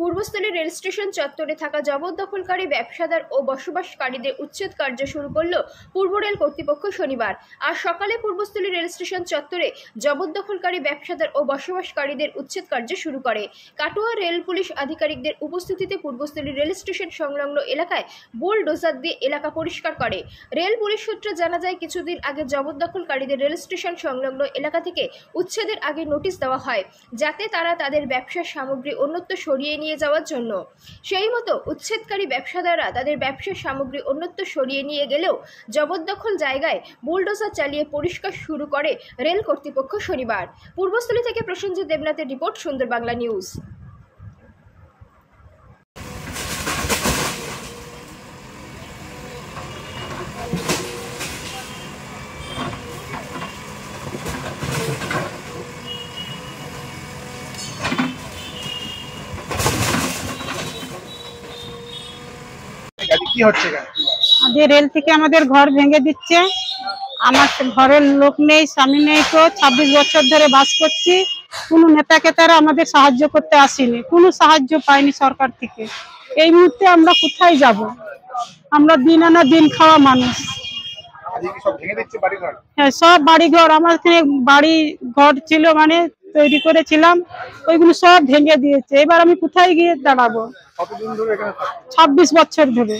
Purbasthali rail station চত্বরে থাকা জবরদখলকারী ব্যবসাদার ও বসবাসকারীদের উচ্ছেদ কার্য শুরু করল পূর্ব রেল কর্তৃপক্ষ শনিবার। আজ সকালে পূর্বস্থলী রেল স্টেশন চত্বরে জবরদখলকারী ব্যবসাদার ও বসবাসকারীদের উচ্ছেদ কার্য শুরু করে। কাটোয়া রেল পুলিশ আধিকারিকদের উপস্থিতিতে পূর্বস্থলী রেল স্টেশন সংলগ্ন এলাকায় বুলডোজার দিয়ে এলাকা পরিষ্কার করে। রেল পুলিশ সূত্রে জানা যায়, কিছুদিন আগে জবরদখলকারীদের রেল স্টেশন সংলগ্ন এলাকা থেকে উচ্ছেদের আগে নোটিশ দেওয়া হয়, যাতে তারা তাদের ব্যবসার সামগ্রী অন্যত্র সরিয়ে নিয়ে যাওয়ার জন্য। সেই মতো উচ্ছেদকারী ব্যবসাদাররা তাদের ব্যবসার সামগ্রী অন্যত্র সরিয়ে নিয়ে গেলেও জবরদখল জায়গায় বুলডোজার চালিয়ে পরিষ্কার শুরু করে রেল কর্তৃপক্ষ শনিবার। পূর্বস্থলী থেকে প্রসেনজিৎ দেবনাথের রিপোর্ট, সুন্দর বাংলা নিউজ। রেল থেকে আমাদের ঘর ভেঙে দিচ্ছে। আমার ঘরের লোক নেই, স্বামী নেই, তো 26 বছর ধরে বাস করছি। কোনো নেতাকে তারা আমাদের সাহায্য করতে আসেনি, কোনো সাহায্য পাইনি সরকার থেকে। এই মুহূর্তে আমরা কোথায় যাব? আমরা দিন আনা দিন খাওয়া মানুষ। হ্যাঁ, সব বাড়িঘর, আমার এখানে বাড়ি ঘর ছিল, মানে তৈরি করেছিলাম, ওইগুলো সব ভেঙে দিয়েছে। এবার আমি কোথায় গিয়ে দাঁড়াবো? 26 বছর ধরে।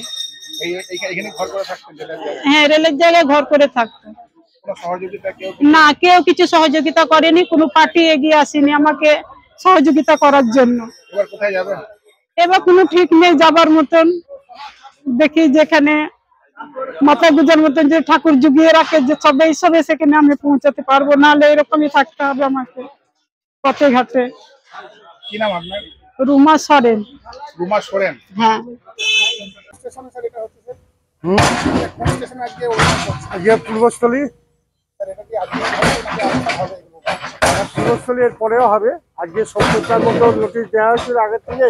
হ্যাঁ, রেলের জায়গায় ঘর করে থাকতো। না, কেউ কিছু সহযোগিতা করেনি, কোনো পার্টি এগিয়ে আসেনি আমাকে সহযোগিতা করার জন্য। এবার কোনো ঠিক নেই যাবার মতন। দেখি যেখানে মাথা গুজার মতন, যে ঠাকুর জুগিয়ে রাখে যে সবে সেখানে আমি পৌঁছাতে পারবো, নাহলে এরকমই থাকতে হবে আমাকে পথে ঘাটে। কি নাম আপনার? রুমা সরেন। রুমা সরেন। হ্যাঁ। পূর্বস্থলী, পূর্বস্থলী এর পরেও হবে। আজকে 70টার মতো নোটিশ দেওয়া হয়েছিল আগের থেকে,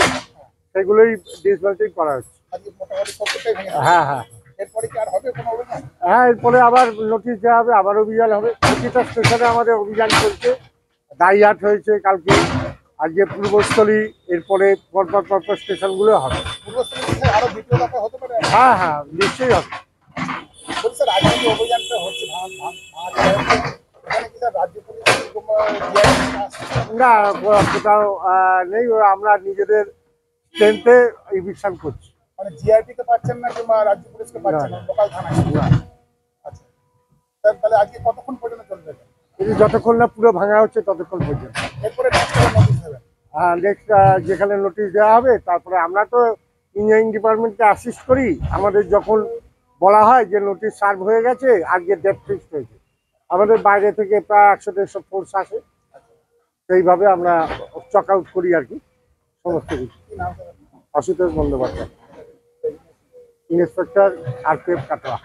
সেগুলোই ডিসমেন্টল করা হচ্ছে। হ্যাঁ হ্যাঁ হ্যাঁ, এরপরে আবার নোটিশ দেওয়া হবে, আবার অভিযান হবে। প্রতিটা স্টেশনে আমাদের অভিযান চলছে। দাইহাট হয়েছে কালকে, আজকে পূর্বস্থলী, এরপরে পরপর স্টেশনগুলো হবে। হ্যাঁ হ্যাঁ, নিশ্চয়ই হবে। না, কোথাও নেই, আমরা নিজেদের স্ট্রেন্থে এই বিশ্বাস করছি। মানে জিআরপি কে পাচ্ছেন না কিংবা রাজ্য পুলিশকে পাচ্ছেন না, লোকাল থানায়? আচ্ছা, তাহলে আজকে কতক্ষণ পর্যন্ত চলবে? যতক্ষণ না পুরো ভাঙা হচ্ছে ততক্ষণ পর্যন্ত। এরপরে নোটিশ দেবেন? হ্যাঁ, নেক্সট যেখানে নোটিশ দেওয়া হবে, তারপরে আমরা তো ইঞ্জিনিয়ারিং ডিপার্টমেন্টকে অ্যাসিস্ট করি। আমাদের যখন বলা হয় যে নোটিশ সার্ভ হয়ে গেছে, আজকে ডেট ফিক্সড হয়েছে, আমাদের বাইরে থেকে প্রায় 100-150 ফোর্স আসে। সেইভাবে আমরা চক আউট করি আর কি সমস্ত কিছু। Ashutosh Bandyopadhyay, inspector RPF Katwa.